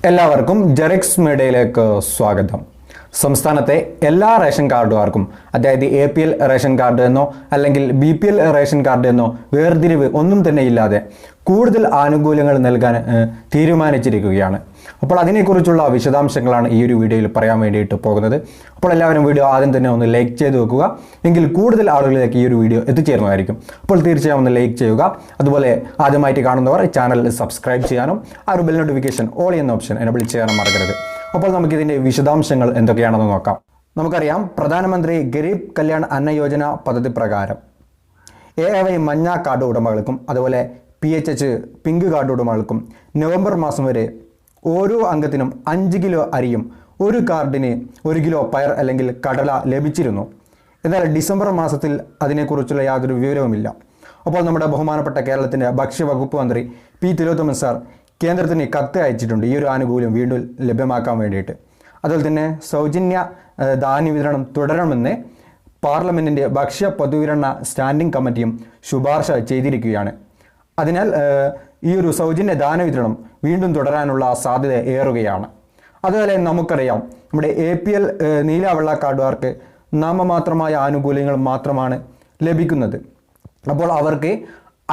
എല്ലാവർക്കും ജെറിക്സ് മീഡിയയിലേക്ക് സ്വാഗതം. സംസ്ഥാനത്തെ എല്ലാ റേഷൻ കാർഡുകാർക്കും അതായത് APL റേഷൻ കാർഡ് എന്നോ അല്ലെങ്കിൽ BPL റേഷൻ കാർഡ് എന്നോ വേർതിരിവ് ഒന്നും തന്നെ ഇല്ലാതെ കൂടുതൽ ആനുകൂല്യങ്ങൾ നൽകാൻ തീരുമാനിച്ചിരിക്കുകയാണ്. അപ്പോൾ അതിനെക്കുറിച്ചുള്ള വിശദാംശങ്ങളാണ് ഈ ഒരു വീഡിയോയിൽ പറയാൻ വേണ്ടിയിട്ട് പോകുന്നത്. അപ്പോൾ എല്ലാവരും വീഡിയോ ആദ്യം തന്നെ ഒന്ന് ലൈക്ക് ചെയ്ത് വെക്കുക, എങ്കിൽ കൂടുതൽ ആളുകളിലേക്ക് ഈ ഒരു വീഡിയോ എത്തിച്ചേരുന്നതായിരിക്കും. അപ്പോൾ തീർച്ചയായും ഒന്ന് ലൈക്ക് ചെയ്യുക. അതുപോലെ ആദ്യമായിട്ട് കാണുന്നവർ ചാനൽ സബ്സ്ക്രൈബ് ചെയ്യാനും ആ ഒരു ബെൽ നോട്ടിഫിക്കേഷൻ ഓൾ എന്ന ഓപ്ഷൻ എനേബിൾ ചെയ്യാനും മറക്കരുത്. അപ്പോൾ നമുക്കിതിൻ്റെ വിശദാംശങ്ങൾ എന്തൊക്കെയാണെന്ന് നോക്കാം. നമുക്കറിയാം, പ്രധാനമന്ത്രി ഗരീബ് കല്യാൺ അന്ന യോജന പദ്ധതി പ്രകാരം AAY മഞ്ഞ കാർഡ് ഉടമകൾക്കും അതുപോലെ PHH പിങ്ക് കാർഡ് ഉടമകൾക്കും നവംബർ മാസം വരെ ഓരോ അംഗത്തിനും 5 കിലോ അരിയും ഒരു കാർഡിന് 1 കിലോ പയർ അല്ലെങ്കിൽ കടല ലഭിച്ചിരുന്നു. എന്നാൽ ഡിസംബർ മാസത്തിൽ അതിനെക്കുറിച്ചുള്ള യാതൊരു വിവരവുമില്ല. അപ്പോൾ നമ്മുടെ ബഹുമാനപ്പെട്ട കേരളത്തിൻ്റെ ഭക്ഷ്യവകുപ്പ് മന്ത്രി P. തിലോത്തമൻ സാർ കേന്ദ്രത്തിന് കത്ത് അയച്ചിട്ടുണ്ട് ഈ ഒരു ആനുകൂല്യം വീണ്ടും ലഭ്യമാക്കാൻ വേണ്ടിയിട്ട്. അതുപോലെ തന്നെ സൗജന്യ ധാന്യ വിതരണം തുടരണമെന്ന് പാർലമെൻറ്റിൻ്റെ ഭക്ഷ്യ പൊതുവിതരണ സ്റ്റാൻഡിംഗ് കമ്മിറ്റിയും ശുപാർശ ചെയ്തിരിക്കുകയാണ്. അതിനാൽ ഈ ഒരു സൗജന്യ ധാന്യ വിതരണം വീണ്ടും തുടരാനുള്ള സാധ്യത ഏറുകയാണ്. അതുപോലെ നമുക്കറിയാം, നമ്മുടെ APL നീല വെള്ള കാർഡുകാർക്ക് നാമമാത്രമായ ആനുകൂല്യങ്ങൾ മാത്രമാണ് ലഭിക്കുന്നത്. അപ്പോൾ അവർക്ക്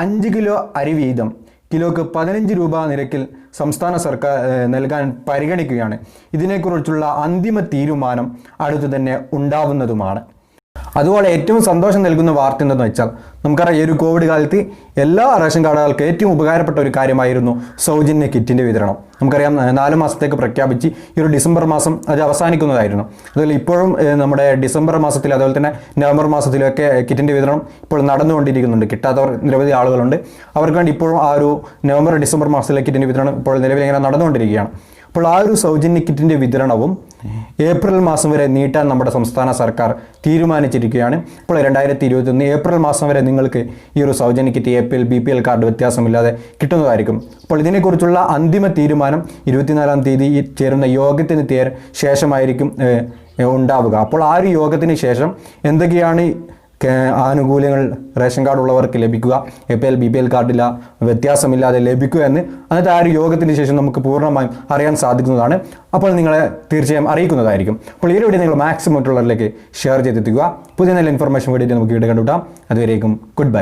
5 കിലോ അരി വീതം കിലോക്ക് 15 രൂപ നിരക്കിൽ സംസ്ഥാന സർക്കാർ നൽകാൻ പരിഗണിക്കുകയാണ്. ഇതിനെക്കുറിച്ചുള്ള അന്തിമ തീരുമാനം അടുത്തു തന്നെ ഉണ്ടാവുന്നതുമാണ്. അതുപോലെ ഏറ്റവും സന്തോഷം നൽകുന്ന വാർത്ത എന്തെന്ന് വെച്ചാൽ, നമുക്കറിയാം ഈ ഒരു കോവിഡ് കാലത്ത് എല്ലാ റേഷൻ കാർഡുകൾക്കും ഏറ്റവും ഉപകാരപ്പെട്ട ഒരു കാര്യമായിരുന്നു സൗജന്യ കിറ്റിൻ്റെ വിതരണം. നമുക്കറിയാം 4 മാസത്തേക്ക് പ്രഖ്യാപിച്ച് ഈ ഒരു ഡിസംബർ മാസം അത് അവസാനിക്കുന്നതായിരുന്നു. അതുപോലെ ഇപ്പോഴും നമ്മുടെ ഡിസംബർ മാസത്തിൽ അതുപോലെ തന്നെ നവംബർ മാസത്തിലൊക്കെ കിറ്റിൻ്റെ വിതരണം ഇപ്പോൾ നടന്നുകൊണ്ടിരിക്കുന്നുണ്ട്. കിട്ടാത്തവർ നിരവധി ആളുകളുണ്ട്. അവർക്ക് വേണ്ടി ഇപ്പോഴും ആ ഒരു നവംബർ ഡിസംബർ മാസത്തിലെ കിറ്റിൻ്റെ വിതരണം ഇപ്പോൾ നിലവിൽ ഇങ്ങനെ നടന്നുകൊണ്ടിരിക്കുകയാണ്. അപ്പോൾ ആ ഒരു സൗജന്യ കിറ്റിൻ്റെ വിതരണവും ഏപ്രിൽ മാസം വരെ നീട്ടാൻ നമ്മുടെ സംസ്ഥാന സർക്കാർ തീരുമാനിച്ചിരിക്കുകയാണ്. ഇപ്പോൾ 2021 ഏപ്രിൽ മാസം വരെ നിങ്ങൾക്ക് ഈ ഒരു സൗജന്യ കിറ്റ് APL BPL കാർഡ് വ്യത്യാസമില്ലാതെ കിട്ടുന്നതായിരിക്കും. അപ്പോൾ ഇതിനെക്കുറിച്ചുള്ള അന്തിമ തീരുമാനം 24-ാം തീയതി ചേരുന്ന യോഗത്തിന് ശേഷമായിരിക്കും ഉണ്ടാവുക. അപ്പോൾ ആ ഒരു യോഗത്തിന് ശേഷം എന്തൊക്കെയാണ് ആനുകൂല്യങ്ങൾ റേഷൻ കാർഡ് ഉള്ളവർക്ക് ലഭിക്കുക, APL BPL കാർഡില്ല വ്യത്യാസമില്ലാതെ ലഭിക്കുക എന്ന് അന്നത്തെ ആ ഒരു യോഗത്തിന് ശേഷം നമുക്ക് പൂർണ്ണമായും അറിയാൻ സാധിക്കുന്നതാണ്. അപ്പോൾ നിങ്ങളെ തീർച്ചയായും അറിയിക്കുന്നതായിരിക്കും. അപ്പോൾ ഈ വീഡിയോ നിങ്ങൾ മാക്സിമം മറ്റുള്ളവരിലേക്ക് ഷെയർ ചെയ്തെത്തിക്കുക. പുതിയ നല്ല ഇൻഫർമേഷൻ വീഡിയോ നമുക്ക് വീഡിയോ കണ്ടുകിട്ടാം. അതുവരേക്കും ഗുഡ് ബൈ.